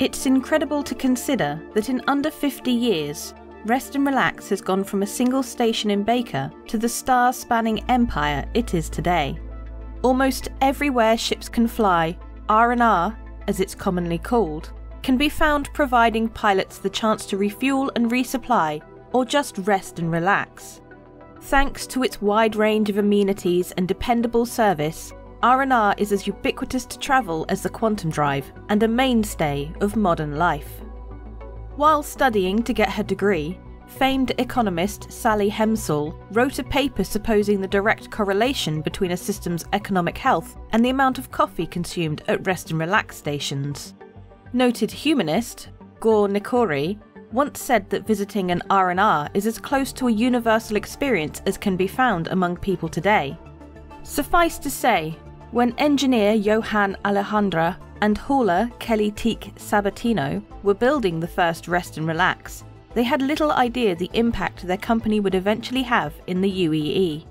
It's incredible to consider that in under 50 years, Rest and Relax has gone from a single station in Baker to the star-spanning empire it is today. Almost everywhere ships can fly, R&R, as it's commonly called, can be found providing pilots the chance to refuel and resupply, or just rest and relax. Thanks to its wide range of amenities and dependable service, R&R is as ubiquitous to travel as the quantum drive and a mainstay of modern life. While studying to get her degree, famed economist Sally Hemsall wrote a paper supposing the direct correlation between a system's economic health and the amount of coffee consumed at rest and relax stations. Noted humanist Gore Nikori once said that visiting an R&R is as close to a universal experience as can be found among people today. Suffice to say, when engineer Johann Alejandra and hauler Kelly Teak Sabatino were building the first Rest and Relax, they had little idea the impact their company would eventually have in the UEE.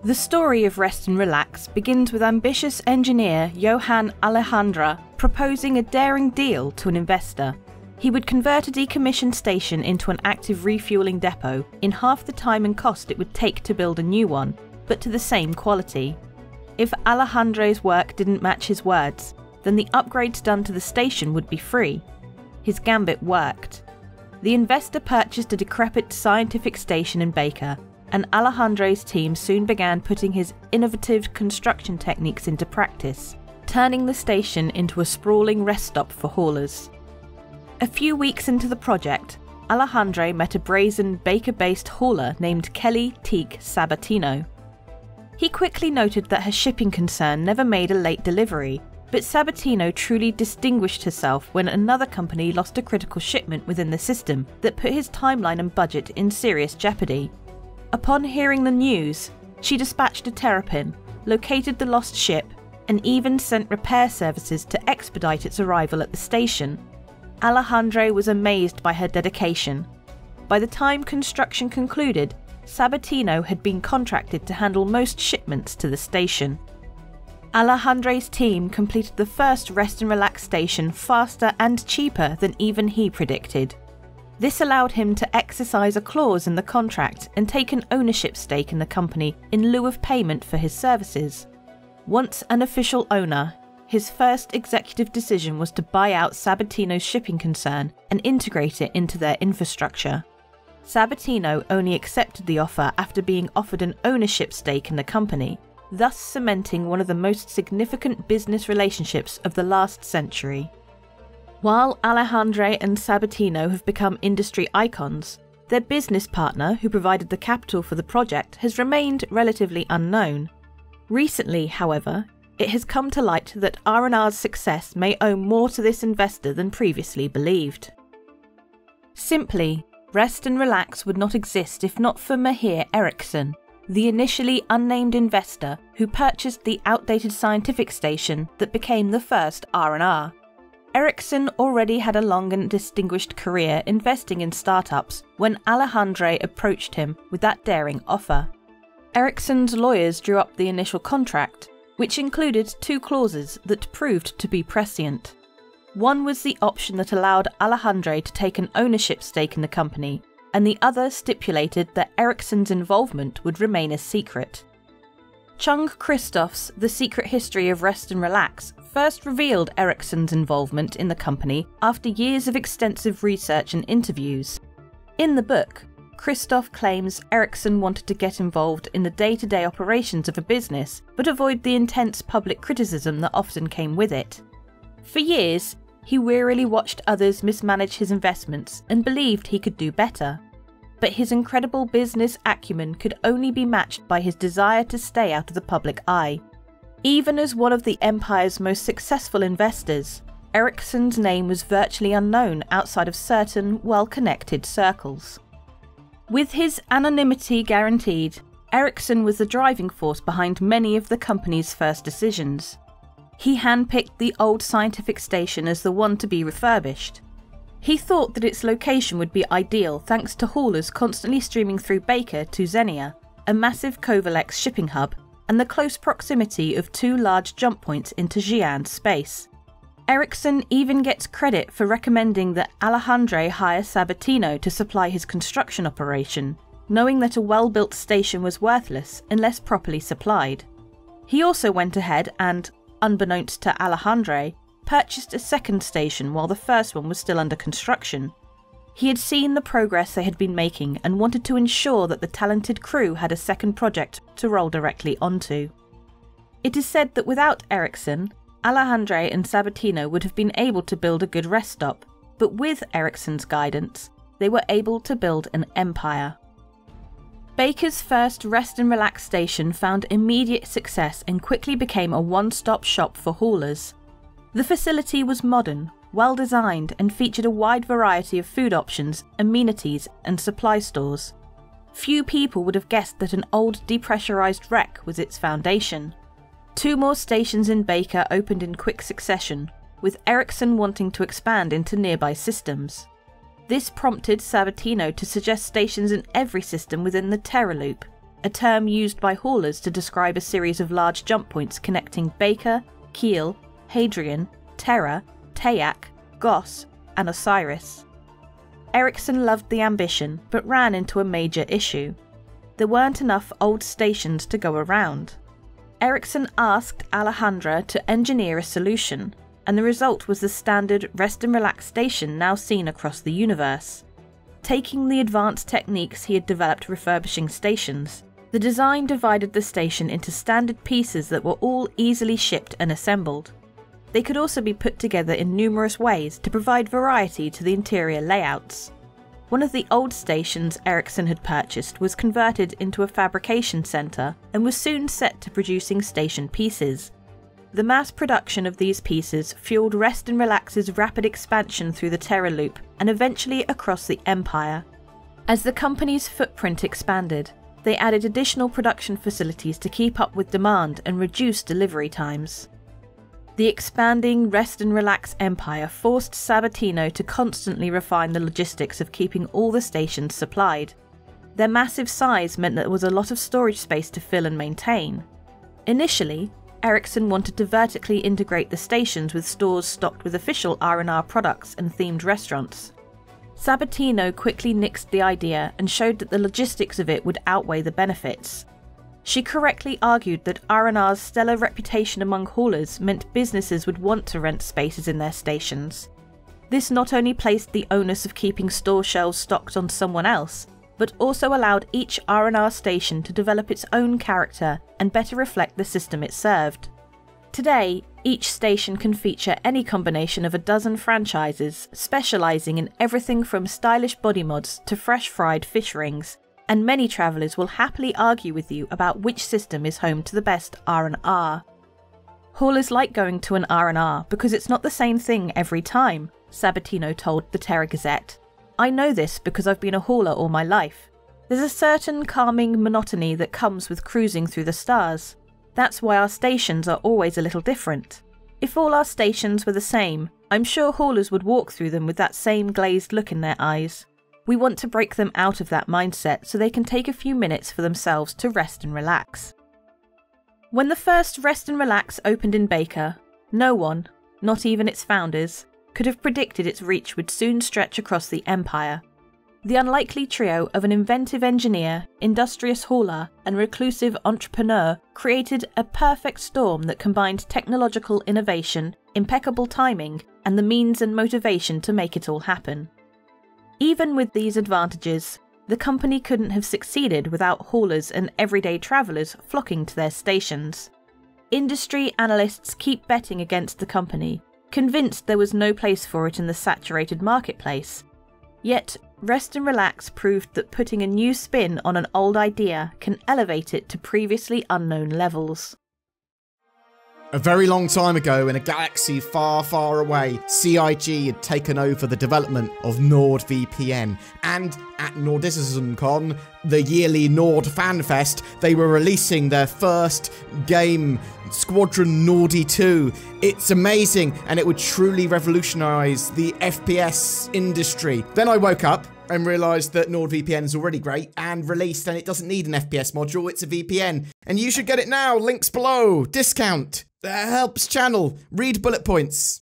The story of Rest and Relax begins with ambitious engineer Johann Alejandra proposing a daring deal to an investor. He would convert a decommissioned station into an active refueling depot in half the time and cost it would take to build a new one, but to the same quality. If Alejandra's work didn't match his words, then the upgrades done to the station would be free. His gambit worked. The investor purchased a decrepit scientific station in Baker, and Alejandra's team soon began putting his innovative construction techniques into practice, turning the station into a sprawling rest stop for haulers. A few weeks into the project, Alejandra met a brazen Baker-based hauler named Kelly Teak Sabatino. He quickly noted that her shipping concern never made a late delivery, but Sabatino truly distinguished herself when another company lost a critical shipment within the system that put his timeline and budget in serious jeopardy. Upon hearing the news, she dispatched a terrapin, located the lost ship, and even sent repair services to expedite its arrival at the station. Alejandra was amazed by her dedication. By the time construction concluded, Sabatino had been contracted to handle most shipments to the station. Alejandra's team completed the first Rest and Relax station faster and cheaper than even he predicted. This allowed him to exercise a clause in the contract and take an ownership stake in the company in lieu of payment for his services. Once an official owner, his first executive decision was to buy out Sabatino's shipping concern and integrate it into their infrastructure. Sabatino only accepted the offer after being offered an ownership stake in the company, thus cementing one of the most significant business relationships of the last century. While Alejandra and Sabatino have become industry icons, their business partner, who provided the capital for the project, has remained relatively unknown. Recently, however, it has come to light that R&R's success may owe more to this investor than previously believed. Simply, Rest and Relax would not exist if not for Mahir Eriksson, the initially unnamed investor who purchased the outdated scientific station that became the first R&R. Eriksson already had a long and distinguished career investing in startups when Alejandra approached him with that daring offer. Eriksson's lawyers drew up the initial contract, which included two clauses that proved to be prescient. One was the option that allowed Alejandra to take an ownership stake in the company, and the other stipulated that Eriksson's involvement would remain a secret. Chung Christoph's The Secret History of Rest and Relax first revealed Eriksson's involvement in the company after years of extensive research and interviews. In the book, Christoph claims Eriksson wanted to get involved in the day-to-day operations of a business, but avoid the intense public criticism that often came with it. For years, he wearily watched others mismanage his investments and believed he could do better. But his incredible business acumen could only be matched by his desire to stay out of the public eye. Even as one of the empire's most successful investors, Eriksson's name was virtually unknown outside of certain well-connected circles. With his anonymity guaranteed, Eriksson was the driving force behind many of the company's first decisions. He handpicked the old scientific station as the one to be refurbished. He thought that its location would be ideal thanks to haulers constantly streaming through Baker to Xenia, a massive Covalex shipping hub, and the close proximity of two large jump points into Xi'an space. Ericsson even gets credit for recommending that Alejandro hire Sabatino to supply his construction operation, knowing that a well-built station was worthless unless properly supplied. He also went ahead and, unbeknownst to Alejandro, purchased a second station while the first one was still under construction. He had seen the progress they had been making and wanted to ensure that the talented crew had a second project to roll directly onto. It is said that without Ericsson, Alejandro and Sabatino would have been able to build a good rest stop, but with Ericsson's guidance, they were able to build an empire. Baker's first rest and relax station found immediate success and quickly became a one-stop shop for haulers. The facility was modern, well-designed, and featured a wide variety of food options, amenities, and supply stores. Few people would have guessed that an old depressurized wreck was its foundation. 2 more stations in Baker opened in quick succession, with Ericsson wanting to expand into nearby systems. This prompted Sabatino to suggest stations in every system within the Terra Loop, a term used by haulers to describe a series of large jump points connecting Baker, Kiel, Hadrian, Terra, Tayak, Goss, and Osiris. Ericsson loved the ambition, but ran into a major issue. There weren't enough old stations to go around. Ericsson asked Alejandro to engineer a solution, and the result was the standard rest and relax station now seen across the universe. Taking the advanced techniques he had developed refurbishing stations, the design divided the station into standard pieces that were all easily shipped and assembled. They could also be put together in numerous ways to provide variety to the interior layouts. One of the old stations Ericsson had purchased was converted into a fabrication centre and was soon set to producing station pieces. The mass production of these pieces fueled Rest and Relax's rapid expansion through the Terra Loop and eventually across the Empire. As the company's footprint expanded, they added additional production facilities to keep up with demand and reduce delivery times. The expanding Rest and Relax empire forced Sabatino to constantly refine the logistics of keeping all the stations supplied. Their massive size meant that there was a lot of storage space to fill and maintain. Initially, Ericsson wanted to vertically integrate the stations with stores stocked with official R&R products and themed restaurants. Sabatino quickly nixed the idea and showed that the logistics of it would outweigh the benefits. She correctly argued that R&R's stellar reputation among haulers meant businesses would want to rent spaces in their stations. This not only placed the onus of keeping store shelves stocked on someone else, but also allowed each R&R station to develop its own character and better reflect the system it served. Today, each station can feature any combination of a dozen franchises, specialising in everything from stylish body mods to fresh fried fish rings, and many travellers will happily argue with you about which system is home to the best R&R. Haulers like going to an R&R because it's not the same thing every time, Sabatino told the Terra Gazette. I know this because I've been a hauler all my life. There's a certain calming monotony that comes with cruising through the stars. That's why our stations are always a little different. If all our stations were the same, I'm sure haulers would walk through them with that same glazed look in their eyes. We want to break them out of that mindset so they can take a few minutes for themselves to rest and relax. When the first Rest and Relax opened in Baker, no one, not even its founders, could have predicted its reach would soon stretch across the empire. The unlikely trio of an inventive engineer, industrious hauler, and reclusive entrepreneur created a perfect storm that combined technological innovation, impeccable timing, and the means and motivation to make it all happen. Even with these advantages, the company couldn't have succeeded without haulers and everyday travellers flocking to their stations. Industry analysts keep betting against the company, convinced there was no place for it in the saturated marketplace. Yet, Rest and Relax proved that putting a new spin on an old idea can elevate it to previously unknown levels. A very long time ago, in a galaxy far, far away, CIG had taken over the development of NordVPN, and at NordismCon, the yearly Nord FanFest, they were releasing their first game, Squadron Nordy 2. It's amazing, and it would truly revolutionise the FPS industry. Then I woke up and realised that NordVPN is already great and released, and it doesn't need an FPS module, it's a VPN. And you should get it now, links below, discount. Helps channel, read bullet points.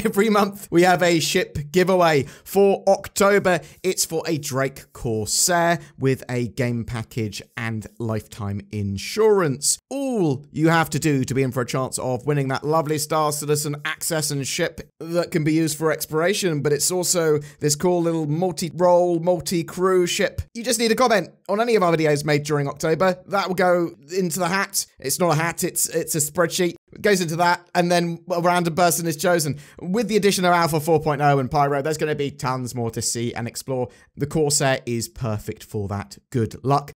Every month we have a ship giveaway. For October, it's for a Drake Corsair with a game package and lifetime insurance. All you have to do to be in for a chance of winning that lovely Star Citizen access and ship that can be used for exploration, but it's also this cool little multi-role, multi-crew ship. You just need a comment on any of our videos made during October. That will go into the hat. It's not a hat, it's a spreadsheet. It goes into that, and then a random person is chosen. With the addition of Alpha 4.0 and Pyro, there's going to be tons more to see and explore. The Corsair is perfect for that. Good luck.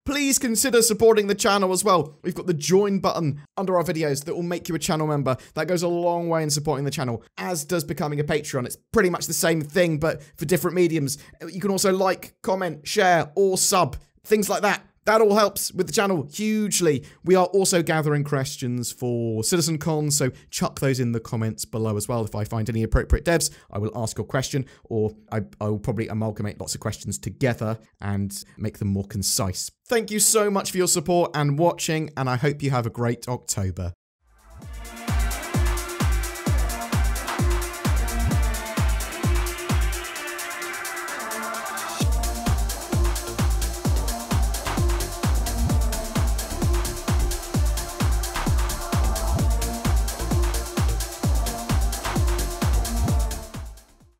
Please consider supporting the channel as well. We've got the join button under our videos that will make you a channel member. That goes a long way in supporting the channel, as does becoming a Patreon. It's pretty much the same thing, but for different mediums. You can also like, comment, share, or sub, things like that. That all helps with the channel hugely. We are also gathering questions for CitizenCon, so chuck those in the comments below as well. If I find any appropriate devs, I will ask your question, or I will probably amalgamate lots of questions together and make them more concise. Thank you so much for your support and watching, and I hope you have a great October.